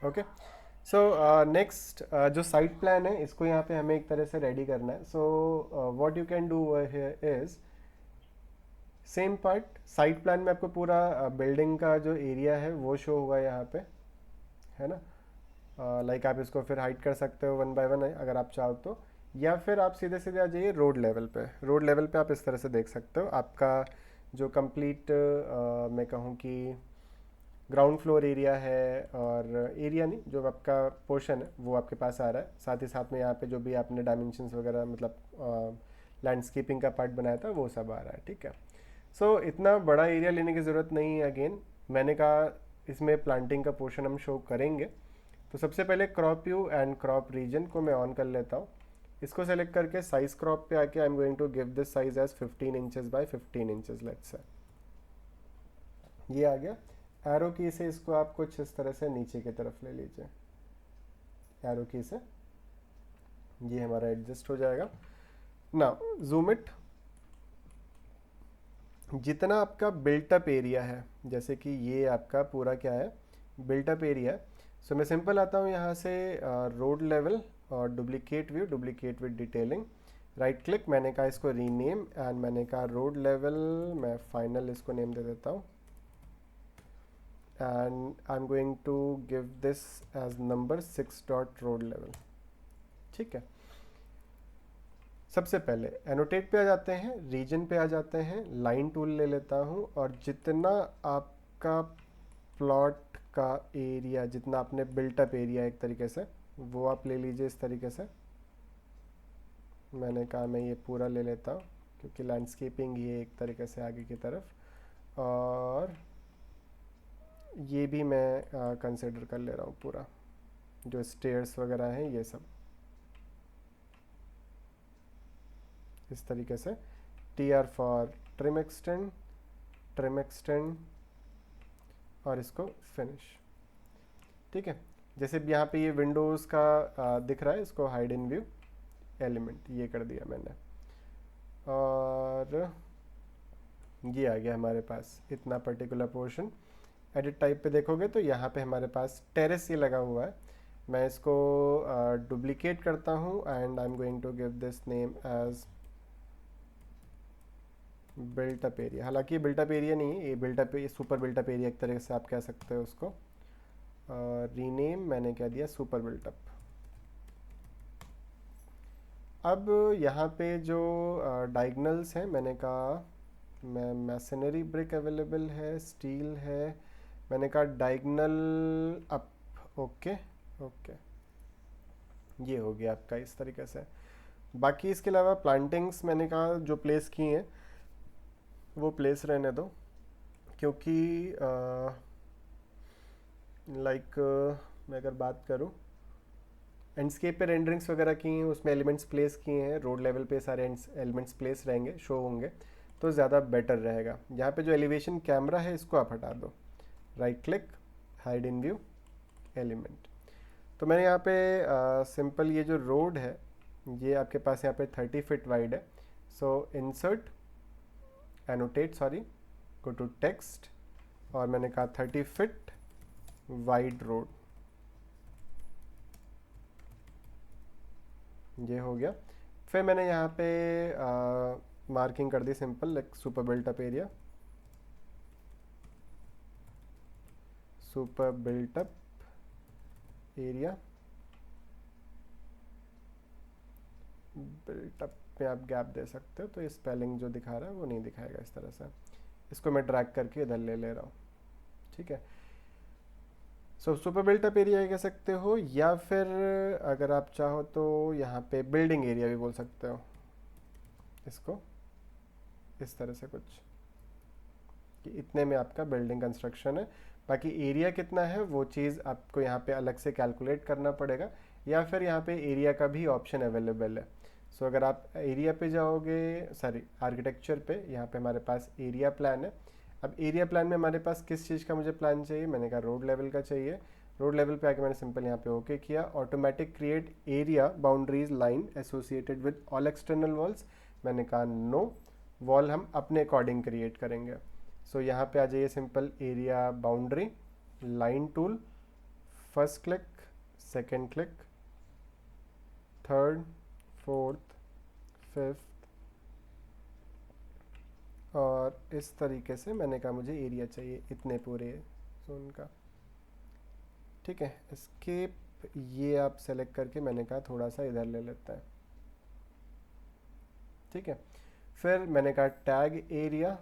Okay. So next जो site plan है इसको यहाँ पे हमें एक तरह से रेडी करना है। So what you can do here is same part. Site plan में आपको पूरा बिल्डिंग का जो एरिया है वो शो होगा यहाँ पे, है ना। लाइक आप इसको फिर हाइड कर सकते हो वन बाय वन अगर आप चाहो तो, या फिर आप सीधे सीधे आ जाइए रोड लेवल पे। रोड लेवल पे आप इस तरह से देख सकते हो आपका जो कंप्लीट मैं कहूँ कि ग्राउंड फ्लोर एरिया है, और एरिया नहीं, जो आपका पोर्शन है वो आपके पास आ रहा है। साथ ही साथ में यहाँ पे जो भी आपने डायमेंशंस वगैरह मतलब लैंडस्केपिंग का पार्ट बनाया था वो सब आ रहा है, ठीक है। सो इतना बड़ा एरिया लेने की ज़रूरत नहीं है। अगेन मैंने कहा इसमें प्लांटिंग का पोर्शन हम शो करेंगे, तो सबसे पहले crop view and crop region को मैं ऑन कर लेता हूँ। इसको सेलेक्ट करके साइज क्रॉप पे आके I am going to give this size as 15 inches by 15 inches, let's say. ये आ गया। एरो की से इसको आप कुछ इस तरह से नीचे की तरफ ले लीजिए, एरो की से ये हमारा एडजस्ट हो जाएगा। Now zoom it. जितना आपका बिल्टअप एरिया है, जैसे कि ये आपका पूरा क्या है, बिल्टअप एरिया है। सो मैं सिंपल आता हूँ यहाँ से रोड लेवल और duplicate view, duplicate with detailing, right click. मैंने कहा इसको रीनेम एंड मैंने कहा रोड लेवल, मैं फाइनल इसको नेम दे देता हूँ and I am going to give this as number 6 dot road level, ठीक है। सबसे पहले एनोटेट पे आ जाते हैं, रीजन पे आ जाते हैं, लाइन टूल ले लेता हूँ और जितना आपका प्लॉट का एरिया, जितना आपने बिल्टअप एरिया एक तरीके से, वो आप ले लीजिए इस तरीके से। मैंने कहा मैं ये पूरा ले लेता हूँ क्योंकि लैंडस्केपिंग ये एक तरीके से आगे की तरफ, और ये भी मैं कंसिडर कर ले रहा हूँ पूरा, जो स्टेयर्स वगैरह हैं ये सब इस तरीके से। T R for trim extend, trim extend और इसको फिनिश, ठीक है। जैसे यहाँ पे ये विंडोज़ का दिख रहा है, इसको हाइड इन व्यू एलिमेंट ये कर दिया मैंने, और ये आ गया हमारे पास इतना पर्टिकुलर पोर्शन। एडिट टाइप पे देखोगे तो यहाँ पे हमारे पास टेरेस ये लगा हुआ है। मैं इसको डुप्लीकेट करता हूँ and I am going to give this name as built up area. हालांकि ये बिल्टअप एरिया नहीं है, ये बिल्टअप, ये सुपर बिल्टअप एरिया एक तरह से आप कह सकते हो उसको। रीनेम मैंने क्या दिया, सुपर बिल्टअप। अब यहाँ पे जो डायगनल्स हैं, मैंने कहा मैं मैसनरी ब्रिक अवेलेबल है, स्टील है, मैंने कहा डायगनल अप, ओके ओके, ये हो गया आपका इस तरीके से। बाकी इसके अलावा प्लांटिंग्स मैंने कहा जो प्लेस की हैं वो प्लेस रहने दो, क्योंकि लाइक मैं अगर बात करूँ एंडस्केप पे रेंडरिंग्स वगैरह की हैं, उसमें एलिमेंट्स प्लेस किए हैं, रोड लेवल पे सारे एलिमेंट्स प्लेस रहेंगे, शो होंगे, तो ज़्यादा बेटर रहेगा। यहाँ पे जो एलिवेशन कैमरा है इसको आप हटा दो, राइट क्लिक, हाइड इन व्यू एलिमेंट। तो मैंने यहाँ पे सिंपल ये जो रोड है ये आपके पास यहाँ पे 30 फीट वाइड है। So insert, annotate, sorry, go to text, और मैंने कहा 30 फीट वाइड रोड, ये हो गया। फिर मैंने यहाँ पे मार्किंग कर दी simple, like super built up area, super built up area, built up में आप गैप दे सकते हो, तो ये स्पेलिंग जो दिखा रहा है वो नहीं दिखाएगा इस तरह से। इसको मैं ड्रैग करके इधर ले ले रहा हूँ, ठीक है। सो सुपर बिल्टअप एरिया कह सकते हो, या फिर अगर आप चाहो तो यहाँ पे बिल्डिंग एरिया भी बोल सकते हो इसको, इस तरह से कुछ, कि इतने में आपका बिल्डिंग कंस्ट्रक्शन है। बाकी एरिया कितना है वो चीज़ आपको यहाँ पे अलग से कैलकुलेट करना पड़ेगा, या फिर यहाँ पे एरिया का भी ऑप्शन अवेलेबल है। सो अगर आप एरिया पे जाओगे, सॉरी आर्किटेक्चर पे, यहाँ पे हमारे पास एरिया प्लान है। अब एरिया प्लान में हमारे पास किस चीज़ का मुझे प्लान चाहिए, मैंने कहा रोड लेवल का चाहिए। रोड लेवल पे आके मैंने सिंपल यहाँ पे ओके किया। Automatic create area boundaries line associated with all external walls, मैंने कहा नो, वॉल हम अपने अकॉर्डिंग क्रिएट करेंगे। सो यहाँ पे आ जाइए, simple area boundary, line tool, first click, second click, third, fourth, fifth, और इस तरीके से मैंने कहा मुझे एरिया चाहिए इतने पूरे जोन का। ठीक है, एस्केप, ये आप सेलेक्ट करके मैंने कहा थोड़ा सा इधर ले लेता है। ठीक है, फिर मैंने कहा टैग एरिया,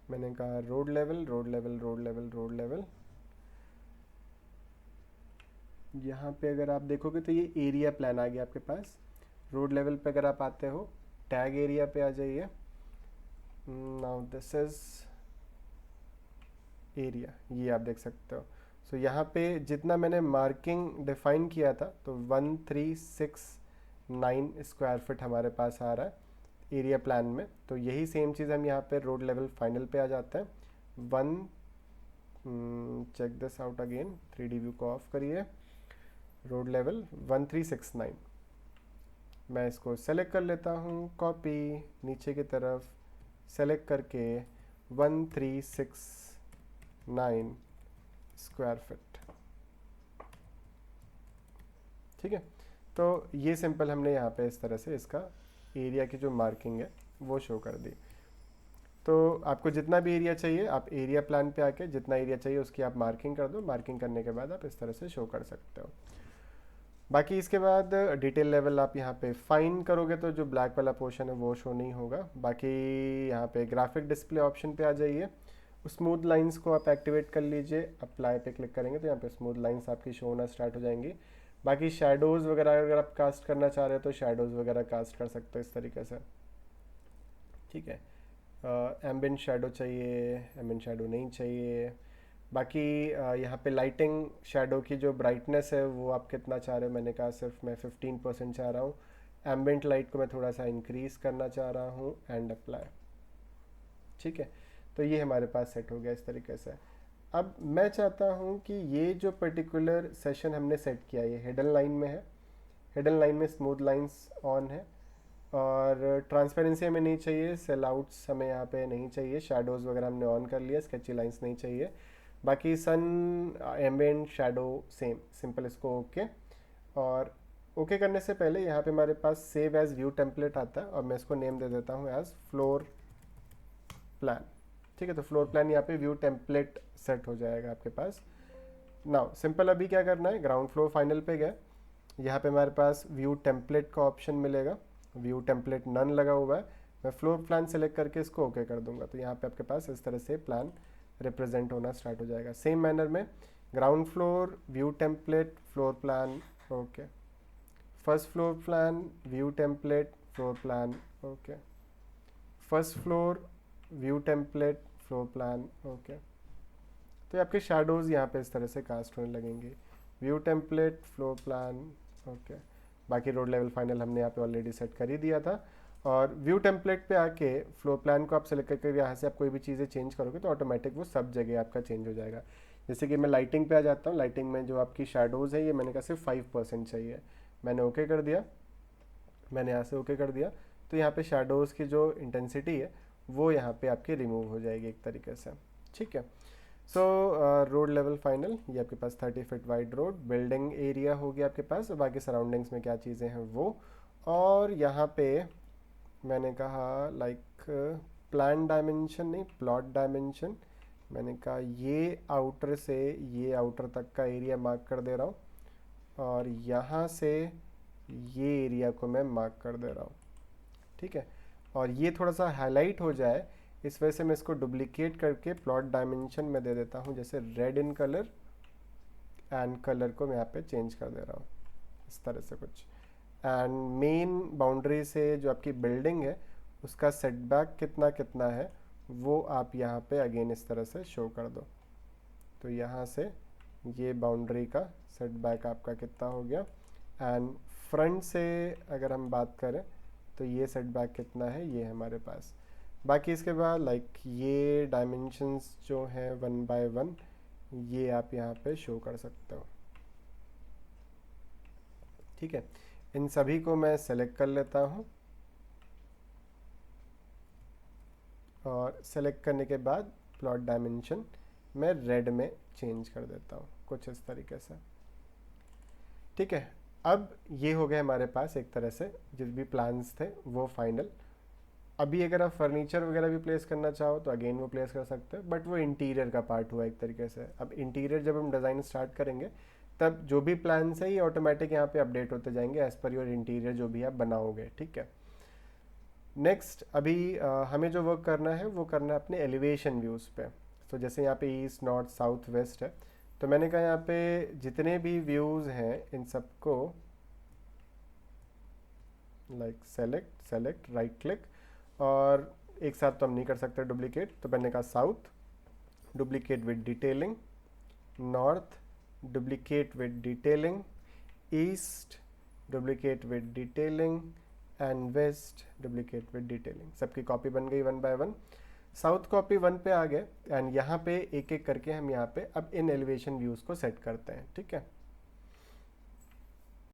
मैंने कहा road level, road level, road level, road level. यहाँ पे अगर आप देखोगे तो ये एरिया प्लान आ गया आपके पास। रोड लेवल पे अगर आप आते हो, टैग एरिया पे आ जाइए। नाउ दिस इज एरिया, ये आप देख सकते हो। सो यहाँ पे जितना मैंने मार्किंग डिफाइन किया था, तो 1369 स्क्वायर फीट हमारे पास आ रहा है एरिया प्लान में। तो यही सेम चीज़ हम यहाँ पे रोड लेवल फाइनल पे आ जाते हैं। Check this out again, 3D view को ऑफ करिए। रोड लेवल 1369, मैं इसको सेलेक्ट कर लेता हूँ, कॉपी नीचे की तरफ सेलेक्ट करके 1369 स्क्वायर फीट। ठीक है, तो ये सिंपल हमने यहाँ पे इस तरह से इसका एरिया की जो मार्किंग है वो शो कर दी। तो आपको जितना भी एरिया चाहिए, आप एरिया प्लान पे आके जितना एरिया चाहिए उसकी आप मार्किंग कर दो। मार्किंग करने के बाद आप इस तरह से शो कर सकते हो। बाकी इसके बाद डिटेल लेवल आप यहाँ पे फाइन करोगे तो जो ब्लैक वाला पोर्शन है वो शो नहीं होगा। बाकी यहाँ पे ग्राफिक डिस्प्ले ऑप्शन पे आ जाइए, स्मूथ लाइंस को आप एक्टिवेट कर लीजिए। अप्लाई पे क्लिक करेंगे तो यहाँ पे स्मूथ लाइंस आपकी शो होना स्टार्ट हो जाएंगी। बाकी शेडोज़ वगैरह अगर आप कास्ट करना चाह रहे हो तो शेडोज़ वगैरह कास्ट कर सकते हो इस तरीके से। ठीक है, एम्बिएंट शेडो चाहिए, एम्बिएंट शेडो नहीं चाहिए। बाकी यहाँ पे लाइटिंग शेडो की जो ब्राइटनेस है वो आप कितना चाह रहे हो, मैंने कहा सिर्फ मैं 15% चाह रहा हूँ। एम्बिएंट लाइट को मैं थोड़ा सा इंक्रीज़ करना चाह रहा हूँ, एंड अप्लाई। ठीक है, तो ये हमारे पास सेट हो गया इस तरीके से। अब मैं चाहता हूँ कि ये जो पर्टिकुलर सेशन हमने सेट किया ये हिडन लाइन में है, हिडन लाइन में स्मूथ लाइंस ऑन है, और ट्रांसपेरेंसी हमें नहीं चाहिए, सेल आउट्स हमें यहाँ पे नहीं चाहिए, शैडोज़ वगैरह हमने ऑन कर लिया, स्केची लाइंस नहीं चाहिए। बाकी सन, एम्बिएंट, शैडो सेम, सिंपल इसको ओके। और ओके करने से पहले यहाँ पे हमारे पास सेव एज व्यू टेम्पलेट आता है, और मैं इसको नेम दे देता हूँ एज फ्लोर प्लान। ठीक है, तो फ्लोर प्लान यहाँ पे व्यू टेम्पलेट सेट हो जाएगा आपके पास। नाउ सिंपल अभी क्या करना है, ग्राउंड फ्लोर फाइनल पे गए, यहाँ पे हमारे पास व्यू टेम्पलेट का ऑप्शन मिलेगा, व्यू टेम्पलेट नन लगा हुआ है। मैं फ्लोर प्लान सेलेक्ट करके इसको ओके कर दूंगा, तो यहाँ पे आपके पास इस तरह से प्लान रिप्रेजेंट होना स्टार्ट हो जाएगा। सेम मैनर में ground floor view template floor plan okay, first floor plan view template floor plan okay, first floor view template floor plan okay. तो ये आपके शेडोज़ यहाँ पे इस तरह से कास्ट होने लगेंगे, view template floor plan okay. बाकी रोड लेवल फाइनल हमने यहाँ पे ऑलरेडी सेट कर ही दिया था। और व्यू टेम्पलेट पे आके फ्लोर प्लान को आप सेलेक्ट करके यहाँ से आप कोई भी चीज़ें चेंज करोगे तो ऑटोमेटिक वो सब जगह आपका चेंज हो जाएगा। जैसे कि मैं लाइटिंग पे आ जाता हूँ, लाइटिंग में जो आपकी शेडोज़ है ये मैंने कहा सिर्फ 5% चाहिए, मैंने ओके कर दिया, मैंने यहाँ से ओके कर दिया। तो यहाँ पे शेडोज़ की जो इंटेंसिटी है वो यहाँ पे आपकी रिमूव हो जाएगी एक तरीके से। ठीक है, सो रोड लेवल फाइनल ये आपके पास 30 feet wide road, building area हो गया आपके पास, बाकी सराउंडिंग्स में क्या चीज़ें हैं वो। और यहाँ पे मैंने कहा लाइक प्लान डायमेंशन नहीं, प्लॉट डायमेंशन, मैंने कहा ये आउटर से ये आउटर तक का एरिया मार्क कर दे रहा हूँ, और यहाँ से ये एरिया को मैं मार्क कर दे रहा हूँ। ठीक है, और ये थोड़ा सा हाईलाइट हो जाए इस वजह से मैं इसको डुप्लीकेट करके प्लॉट डायमेंशन में दे देता हूँ, जैसे red in colour, and colour को मैं यहाँ पे चेंज कर दे रहा हूँ इस तरह से कुछ। एंड मेन बाउंड्री से जो आपकी बिल्डिंग है उसका सेटबैक कितना कितना है वो आप यहाँ पे अगेन इस तरह से शो कर दो। तो यहाँ से ये बाउंड्री का सेटबैक आपका कितना हो गया, एंड फ्रंट से अगर हम बात करें तो ये सेटबैक कितना है ये हमारे पास। बाकी इसके बाद लाइक ये डायमेंशंस जो हैं 1 बाय 1 ये आप यहाँ पे शो कर सकते हो। ठीक है, इन सभी को मैं सेलेक्ट कर लेता हूँ, और सेलेक्ट करने के बाद प्लॉट डायमेंशन मैं रेड में चेंज कर देता हूँ कुछ इस तरीके से। ठीक है, अब ये हो गया हमारे पास एक तरह से जिस भी प्लान्स थे वो फाइनल। अभी अगर आप फर्नीचर वगैरह भी प्लेस करना चाहो तो अगेन वो प्लेस कर सकते हो, बट वो इंटीरियर का पार्ट हुआ एक तरीके से। अब इंटीरियर जब हम डिज़ाइन स्टार्ट करेंगे तब जो भी प्लान्स है ये ऑटोमेटिक यहाँ पे अपडेट होते जाएंगे एज पर योर इंटीरियर जो भी आप बनाओगे। ठीक है, नेक्स्ट अभी हमें जो वर्क करना है वो करना है अपने एलिवेशन व्यूज़ पे। तो जैसे यहाँ पे ईस्ट नॉर्थ साउथ वेस्ट है, तो मैंने कहा यहाँ पे जितने भी व्यूज़ हैं इन सबको लाइक सेलेक्ट राइट क्लिक, और एक साथ तो हम नहीं कर सकते डुप्लीकेट, तो मैंने कहा south duplicate with detailing, north duplicate with detailing, east duplicate with detailing and west duplicate with detailing. सबकी कॉपी बन गई one by one. South copy one पे आ गए एंड यहाँ पे एक एक करके हम यहाँ पे अब इन एलिवेशन व्यूज़ को सेट करते हैं। ठीक है,